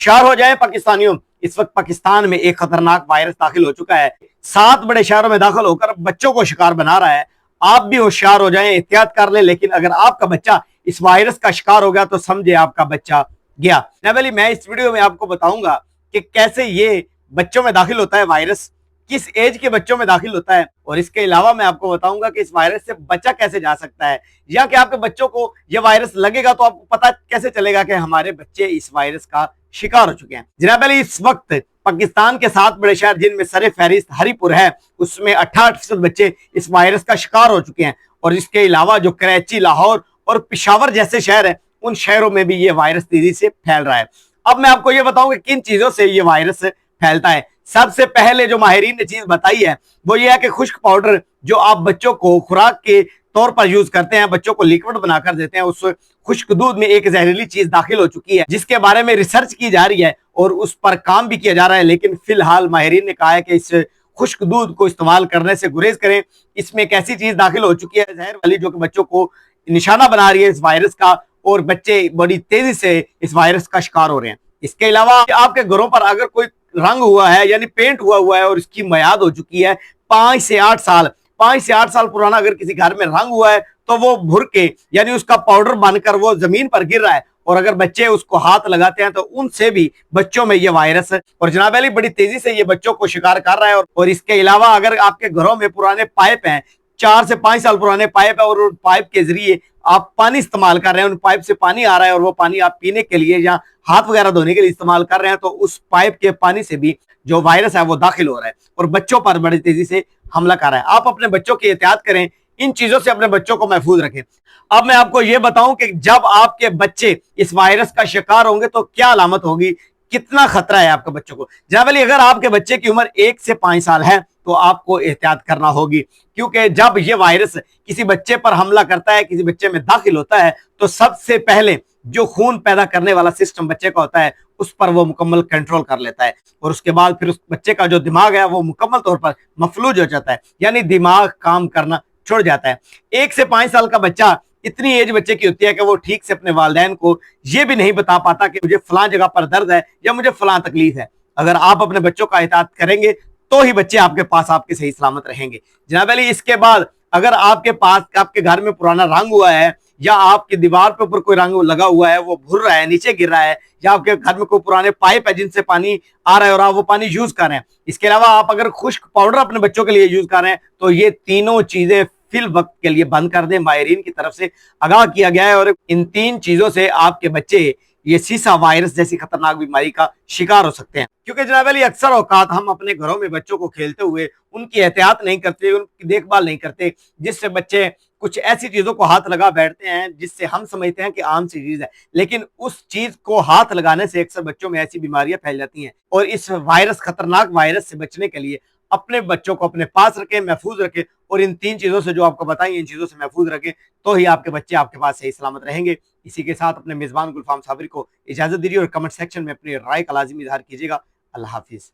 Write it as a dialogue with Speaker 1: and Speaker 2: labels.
Speaker 1: होशियार हो जाए पाकिस्तानियों, इस वक्त पाकिस्तान में एक खतरनाक वायरस दाखिल हो चुका है। 7 बड़े शहरों में दाखिल होकर बच्चों को शिकार बना रहा है। आप भी होशियार हो जाएं, एहतियात कर लें, लेकिन अगर आपका बच्चा इस वायरस का शिकार हो गया तो समझे आपका बच्चा गया। नवली, मैं इस वीडियो में आपको बताऊंगा कि कैसे ये बच्चों में दाखिल होता है वायरस, किस एज के बच्चों में दाखिल होता है, और इसके अलावा मैं आपको बताऊंगा कि इस वायरस से बचा कैसे जा सकता है, या कि आपके बच्चों को यह वायरस लगेगा तो आपको पता कैसे चलेगा कि हमारे बच्चे इस वायरस का शिकार हो चुके हैं। जनाब अली, इस वक्त पाकिस्तान के 7 बड़े शहर जिनमें सरे फहरिस्त हरीपुर है, उसमें 68% बच्चे इस वायरस का शिकार हो चुके हैं। और इसके अलावा जो कराची, लाहौर और पिशावर जैसे शहर हैं, उन शहरों में भी ये वायरस तेजी से फैल रहा है। अब मैं आपको ये बताऊं कि किन चीजों से ये वायरस फैलता है। सबसे पहले जो माहिरीन ने चीज बताई है वो ये है कि खुश्क पाउडर जो आप बच्चों को खुराक के तौर पर यूज करते हैं, बच्चों को लिक्विड बनाकर देते हैं, उस खुश्क दूध में एक जहरीली चीज दाखिल हो चुकी है जिसके बारे में रिसर्च की जा रही है और उस पर काम भी किया जा रहा है। लेकिन फिलहाल माहिरीन ने कहा है कि इस खुश्क दूध को इस्तेमाल करने से गुरेज करें। इसमें एक ऐसी चीज दाखिल हो चुकी है जहर वाली, जो कि बच्चों को निशाना बना रही है इस वायरस का, और बच्चे बड़ी तेजी से इस वायरस का शिकार हो रहे हैं। इसके अलावा आपके घरों पर अगर कोई रंग हुआ है यानी पेंट हुआ है और इसकी मियाद हो चुकी है 5 से 8 साल, 5 से 8 साल पुराना अगर किसी घर में रंग हुआ है तो वो भुर के यानी उसका पाउडर बनकर वो जमीन पर गिर रहा है, और अगर बच्चे उसको हाथ लगाते हैं तो उनसे भी बच्चों में ये वायरस और जनाब अली बड़ी तेजी से ये बच्चों को शिकार कर रहा है। और इसके अलावा अगर आपके घरों में पुराने पाइप हैं, 4 से 5 साल पुराने पाइप है, और उन पाइप के जरिए आप पानी इस्तेमाल कर रहे हैं, उन पाइप से पानी आ रहा है और वो पानी आप पीने के लिए या हाथ वगैरह धोने के लिए इस्तेमाल कर रहे हैं, तो उस पाइप के पानी से भी जो वायरस है वो दाखिल हो रहा है और बच्चों पर बड़ी तेजी से हमला कर रहा है। आप अपने बच्चों की एहतियात करें, इन चीजों से अपने बच्चों को महफूज रखें। अब मैं आपको यह बताऊं कि जब आपके बच्चे इस वायरस का शिकार होंगे तो क्या अलामत होगी, कितना खतरा है आपके बच्चों को। जनाब अली, अगर आपके बच्चे की उम्र 1 से 5 साल है तो आपको एहतियात करना होगी, क्योंकि जब यह वायरस किसी बच्चे पर हमला करता है, किसी बच्चे में दाखिल होता है, तो सबसे पहले जो खून पैदा करने वाला सिस्टम बच्चे का होता है उस पर वो मुकम्मल कंट्रोल कर लेता है, और उसके बाद फिर उस बच्चे का जो दिमाग है वो मुकम्मल तौर पर मफलूज हो जाता है, यानी दिमाग काम करना छोड़ जाता है। 1 से 5 साल का बच्चा इतनी एज बच्चे की होती है कि वो ठीक से अपने वालिदैन को ये भी नहीं बता पाता कि मुझे फलां जगह पर दर्द है या मुझे फलां तकलीफ है। अगर आप अपने बच्चों का एहतियात करेंगे तो ही बच्चे आपके पास आपके सही सलामत रहेंगे। जनाब अली, इसके बाद अगर आपके पास आपके घर में पुराना रंग हुआ है या आपकी दीवार पे ऊपर कोई रंग लगा हुआ है वो भुर रहा है, नीचे गिर रहा है, या आपके घर में कोई पुराने पाइप है जिनसे पानी आ रहा है और आप वो पानी यूज कर रहे हैं, इसके अलावा आप अगर खुश्क पाउडर अपने बच्चों के लिए यूज कर रहे हैं, तो ये तीनों चीजें फिल वक्त के लिए बंद कर दें। माहिरीन की तरफ से आगाह किया गया है, और इन 3 चीजों से आपके बच्चे ये सीसा वायरस जैसी खतरनाक बीमारी का शिकार हो सकते हैं। क्योंकि जनाब अली, अक्सर औकात हम अपने घरों में बच्चों को खेलते हुए उनकी एहतियात नहीं करते, उनकी देखभाल नहीं करते, जिससे बच्चे कुछ ऐसी चीजों को हाथ लगा बैठते हैं जिससे हम समझते हैं कि आम सी चीज है, लेकिन उस चीज को हाथ लगाने से अक्सर बच्चों में ऐसी बीमारियां फैल जाती हैं। और इस वायरस, खतरनाक वायरस से बचने के लिए अपने बच्चों को अपने पास रखें, महफूज रखें, और इन 3 चीजों से जो आपको बताई इन चीजों से महफूज रखें, तो ही आपके बच्चे आपके पास सही सलामत रहेंगे। इसी के साथ अपने मेजबान गुलफाम साबिर को इजाजत दीजिए और कमेंट सेक्शन में अपनी राय का लाजिमी इजहार कीजिएगा। अल्लाह हाफिज।